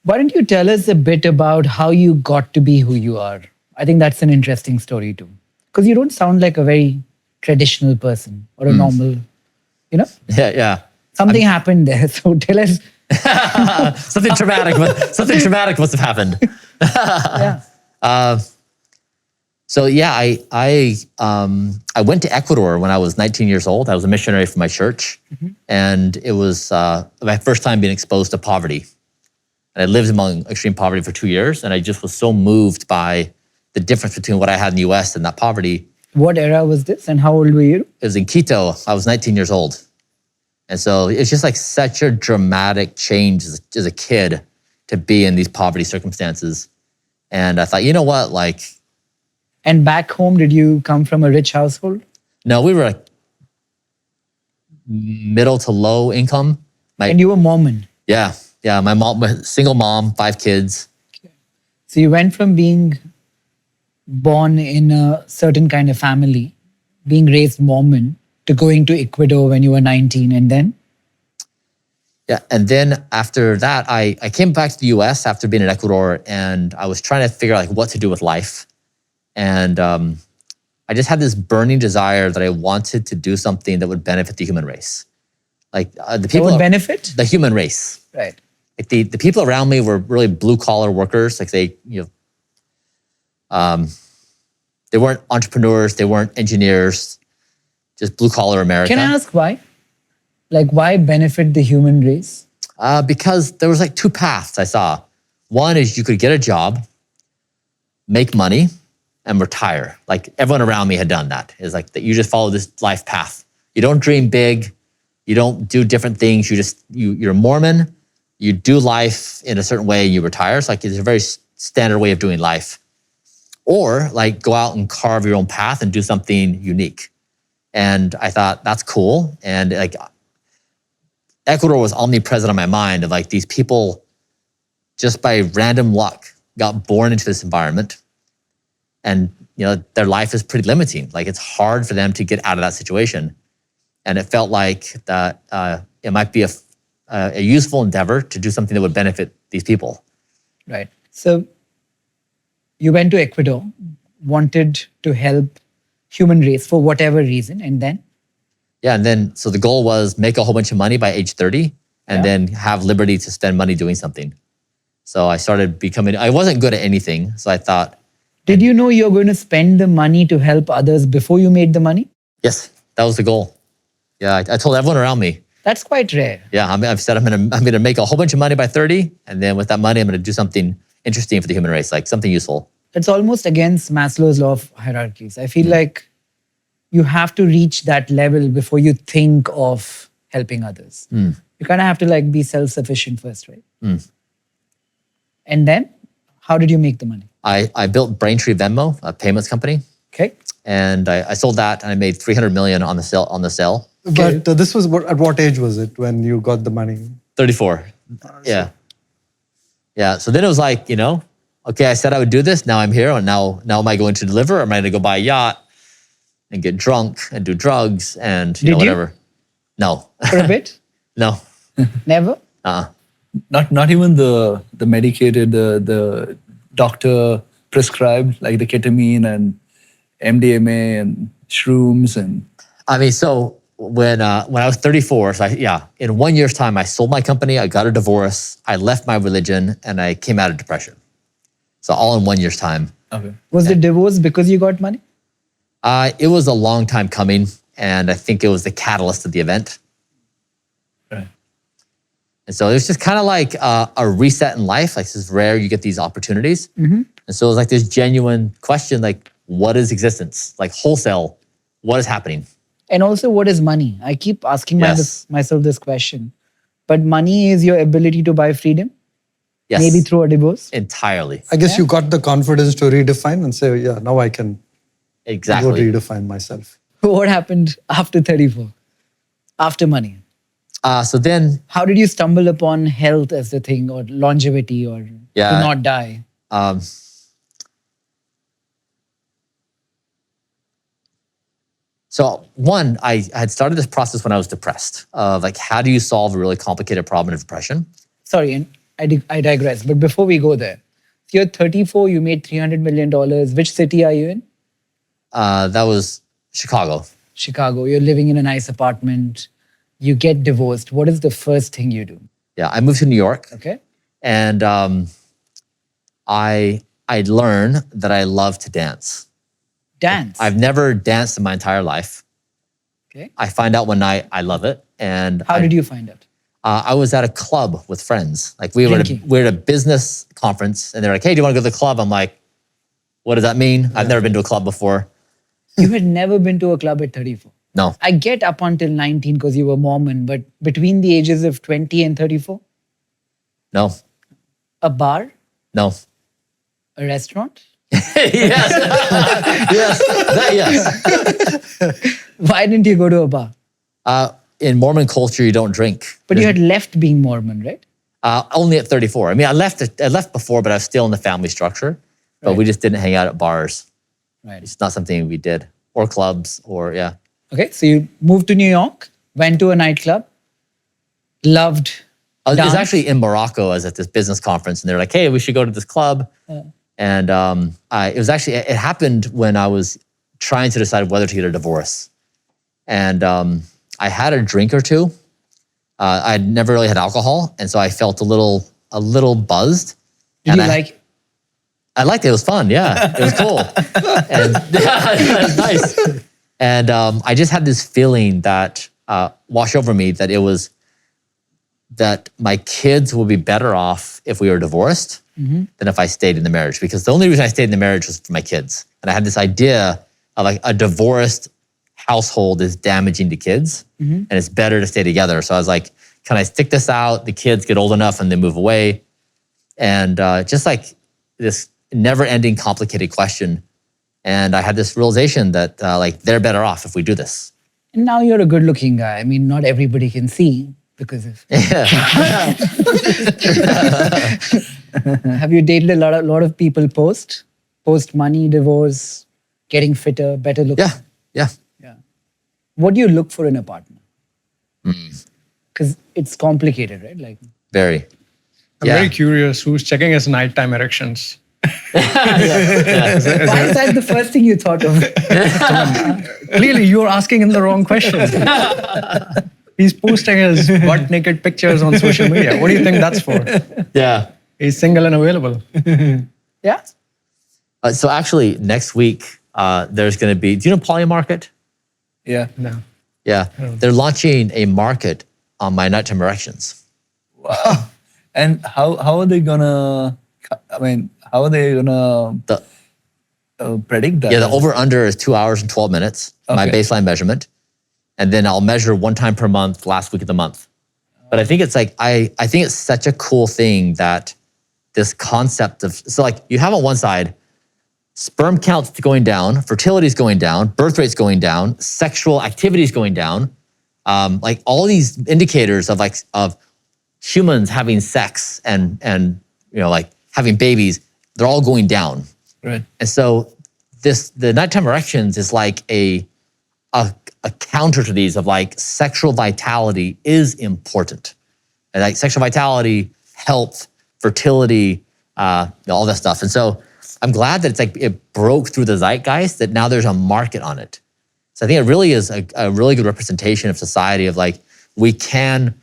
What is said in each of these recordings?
Why don't you tell us a bit about how you got to be who you are? I think that's an interesting story too. Because you don't sound like a very traditional person or a normal, you know? Yeah. Something happened there. So tell us. Something traumatic. Something traumatic must have happened. Yeah. So yeah, I went to Ecuador when I was 19 years old. I was a missionary for my church, and it was my first time being exposed to poverty. And I lived among extreme poverty for 2 years, and I just was so moved by the difference between what I had in the U.S. and that poverty. What era was this and how old were you? It was in Quito. I was 19 years old. And so it's just like such a dramatic change as a kid to be in these poverty circumstances. And I thought, you know what, like. And back home, did you come from a rich household? No, we were like middle to low income. And you were Mormon? Yeah. My mom, single mom, 5 kids. Okay. So you went from being born in a certain kind of family, being raised Mormon, to going to Ecuador when you were 19, and then? Yeah, and then after that, I came back to the US after being in Ecuador, and I was trying to figure out like what to do with life. And I just had this burning desire that I wanted to do something that would benefit the human race. Like the people— That would benefit? The human race. Right. Like the people around me were really blue collar workers. Like they weren't entrepreneurs, they weren't engineers, just blue collar America. Can I ask why? Like why benefit the human race? Because there was like 2 paths I saw. One is you could get a job, make money, and retire. Like everyone around me had done that. It's like that you just follow this life path. You don't dream big, you don't do different things. You're a Mormon, you do life in a certain way, and you retire. It's like it's a very standard way of doing life. Or like go out and carve your own path and do something unique. And I thought that's cool. And like Ecuador was omnipresent on my mind of like these people just by random luck got born into this environment. And their life is pretty limiting. Like it's hard for them to get out of that situation. And it felt like that it might be a useful endeavor to do something that would benefit these people. Right. So you went to Ecuador, wanted to help human race for whatever reason, and then? Yeah, and then so the goal was make a whole bunch of money by age 30 and then have liberty to spend money doing something. So I started I wasn't good at anything, so I thought. Did you know you're going to spend the money to help others before you made the money? Yes, that was the goal. Yeah, I told everyone around me. That's quite rare. Yeah, I've said I'm gonna make a whole bunch of money by 30, and then with that money, I'm gonna do something interesting for the human race, like something useful. It's almost against Maslow's law of hierarchies. I feel like you have to reach that level before you think of helping others. You kind of have to like be self-sufficient first, right? And then, how did you make the money? I built Braintree Venmo, a payments company. Okay. And I sold that, and I made $300 million on the sale. But this was at what age was it when you got the money? 34. Yeah. Yeah. So then it was like, okay, I said I would do this. Now I'm here. And now am I going to deliver? Or am I going to go buy a yacht and get drunk and do drugs and whatever? No. For a bit? No. Never? Not even the medicated, the doctor prescribed, like the ketamine and MDMA and shrooms and. I mean, so when I was 34, so in 1 year's time, I sold my company, I got a divorce, I left my religion, and I came out of depression. So all in 1 year's time. Okay. Was the divorce because you got money? It was a long time coming, and I think it was the catalyst of the event. Right. And so it was just kind of like a reset in life. Like, this is rare, you get these opportunities. And so it was like this genuine question, like, what is existence? Like wholesale, what is happening? And also, what is money? I keep asking myself this question. But money is your ability to buy freedom? Yes. Maybe through a divorce? Entirely. I guess you got the confidence to redefine and say, yeah, now I can go redefine myself. What happened after 34? After money? So then. How did you stumble upon health as the thing, or longevity, or to not die? So one, I had started this process when I was depressed of like, how do you solve a really complicated problem of depression? Sorry, and I digress. But before we go there, so you're 34, you made $300 million. Which city are you in? That was Chicago. Chicago. You're living in a nice apartment. You get divorced. What is the first thing you do? Yeah, I moved to New York. Okay. And I learned that I love to dance. Dance. I've never danced in my entire life. Okay. I find out one night I love it. And How did you find out? I was at a club with friends. Like we were at a business conference, and they're like, "Hey, do you want to go to the club?" I'm like, "What does that mean? I've never been to a club before." You had never been to a club at 34. No, I get up until 19 because you were Mormon, but between the ages of 20 and 34, no, a bar, no. a restaurant. Yes, yes. Why didn't you go to a bar? In Mormon culture, you don't drink. But you had left being Mormon, right? Only at 34. I mean, I left before, but I was still in the family structure. But Right. we just didn't hang out at bars. Right. It's not something we did, or clubs, or yeah. Okay, so you moved to New York, went to a nightclub, loved It was dance. actually in Morocco. I was at this business conference, and they're like, "Hey, we should go to this club." And it happened when I was trying to decide whether to get a divorce. And I had a drink or two. I'd never really had alcohol, and so I felt a little buzzed. Did you like it? I liked it. It was fun. Yeah, it was cool. And yeah, it was nice. And I just had this feeling that washed over me that my kids would be better off if we were divorced than if I stayed in the marriage. Because the only reason I stayed in the marriage was for my kids. And I had this idea of like a divorced household is damaging to kids, and it's better to stay together. So I was like, can I stick this out? The kids get old enough and they move away. And just like this never-ending complicated question. And I had this realization that like they're better off if we do this. And now you're a good-looking guy. I mean, not everybody can see because of. Have you dated a lot of people post money, divorce, getting fitter, better looking? Yeah. What do you look for in a partner? Because it's complicated, right? Like Very. I'm very curious who's checking his nighttime erections. why is that the first thing you thought of? Clearly, you're asking him the wrong question. He's posting his butt naked pictures on social media. What do you think that's for? Yeah. He's single and available. Yeah. So actually, next week, there's going to be, do you know Poly Market? Yeah. No. Yeah. They're launching a market on my nighttime erections. Wow. And how are they gonna? I mean, how are they gonna predict that? Yeah, the over-under is 2 hours and 12 minutes, my Okay. baseline measurement. And then I'll measure one time per month, last week of the month. But I think it's like, I think it's such a cool thing that this concept of, so like you have on one side, sperm count's going down, fertility's going down, birth rate's going down, sexual activity's going down. Like all these indicators of humans having sex and you know, like having babies, they're all going down. Right. And so the nighttime erections is like a counter to these of like sexual vitality is important. And like sexual vitality, health, fertility, you know, all that stuff. And so I'm glad that it's like it broke through the zeitgeist that now there's a market on it. So I think it really is a really good representation of society of like, we can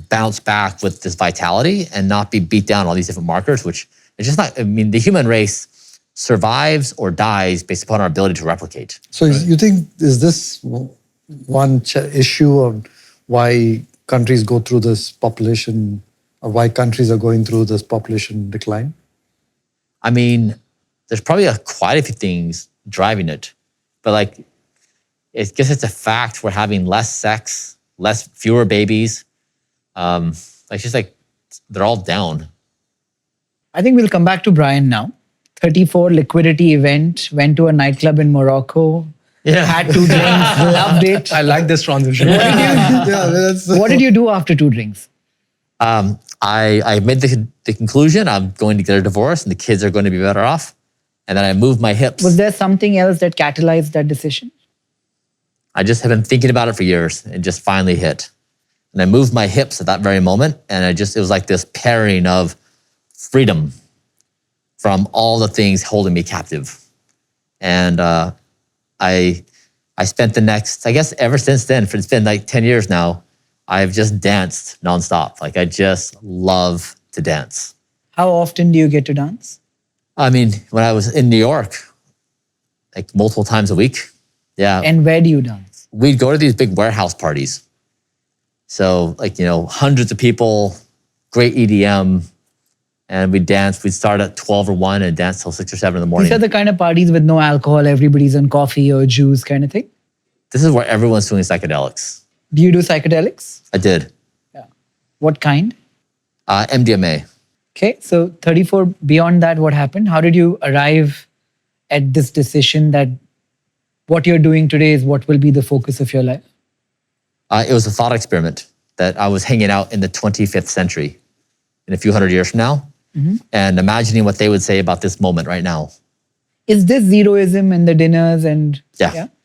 bounce back with this vitality and not be beat down on all these different markers, which it's just not, I mean, the human race survives or dies based upon our ability to replicate. So you think, is this one issue of why countries go through this population, or why countries are going through this population decline? I mean, there's probably quite a few things driving it, but like, I guess it's a fact we're having less sex, fewer babies. It's just like, they're all down. I think we'll come back to Bryan now. 34 liquidity event, went to a nightclub in Morocco, had 2 drinks, loved it. I like this transition. What did you do after 2 drinks? I made the conclusion I'm going to get a divorce and the kids are going to be better off. And then I moved my hips. Was there something else that catalyzed that decision? I just have been thinking about it for years and just finally hit. And I moved my hips at that very moment. And it was like this pairing of freedom from all the things holding me captive. And I spent the next, I guess ever since then, it's been like 10 years now, I've just danced nonstop. Like I just love to dance. How often do you get to dance? I mean, when I was in New York, like multiple times a week. Yeah. And where do you dance? We'd go to these big warehouse parties. So like, hundreds of people, great EDM, and we'd dance. We'd start at 12 or 1 and dance till 6 or 7 in the morning. These are the kind of parties with no alcohol, everybody's on coffee or juice kind of thing? This is where everyone's doing psychedelics. Do you do psychedelics? I did. Yeah. What kind? MDMA. Okay, so 34, beyond that, what happened? How did you arrive at this decision that what you're doing today is what will be the focus of your life? It was a thought experiment that I was hanging out in the 25th century, in a few hundred years from now, and imagining what they would say about this moment right now. Is this zeroism and the dinners and... Yeah.